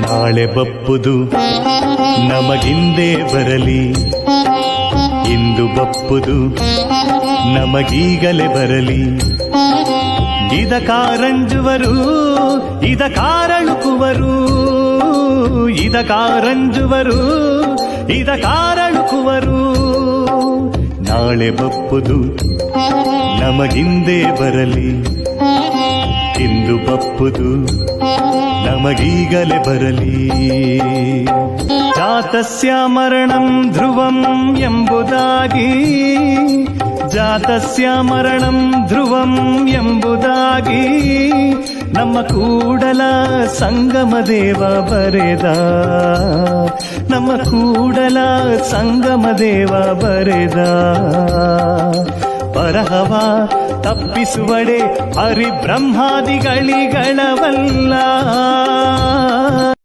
ನಾಳೆ ಬಪ್ಪುದು ನಮಗಿಂದೇ ಬರಲಿ, ಇಂದು ಬಪ್ಪುದು ನಮಗೀಗಲೇ ಬರಲಿ. ಇದ ಕಾರಂಜುವರು ಇದ ಕಾರಳುಕುವರು, ಇದ ಕಾರಂಜುವರು ಇದ ಕಾರಳುಕುವರು. ನಾಳೆ ಬಪ್ಪುದು ನಮಗಿಂದೇ ಬರಲಿ, ಇಂದು ಬಪ್ಪುದು ನಮಗೀಗಲೇ ಬರಲಿ. ಜಾತಸ್ಯ ಮರಣಂ ಧ್ರುವಂ ಎಂಬುದಾಗಿ, ಜಾತಸ್ಯ ಮರಣಂ ಧ್ರುವಂ ಎಂಬುದಾಗಿ ನಮ್ಮ ಕೂಡಲ ಸಂಗಮ ದೇವ ಬರೆದ, ನಮ್ಮ ಕೂಡಲ ಸಂಗಮ ದೇವ ಬರೆದ. ಪರಹವ ತಪ್ಪಿಸುವಡೆ ಹರಿಬ್ರಹ್ಮಾದಿಗಳಿಗಳವಲ್ಲ,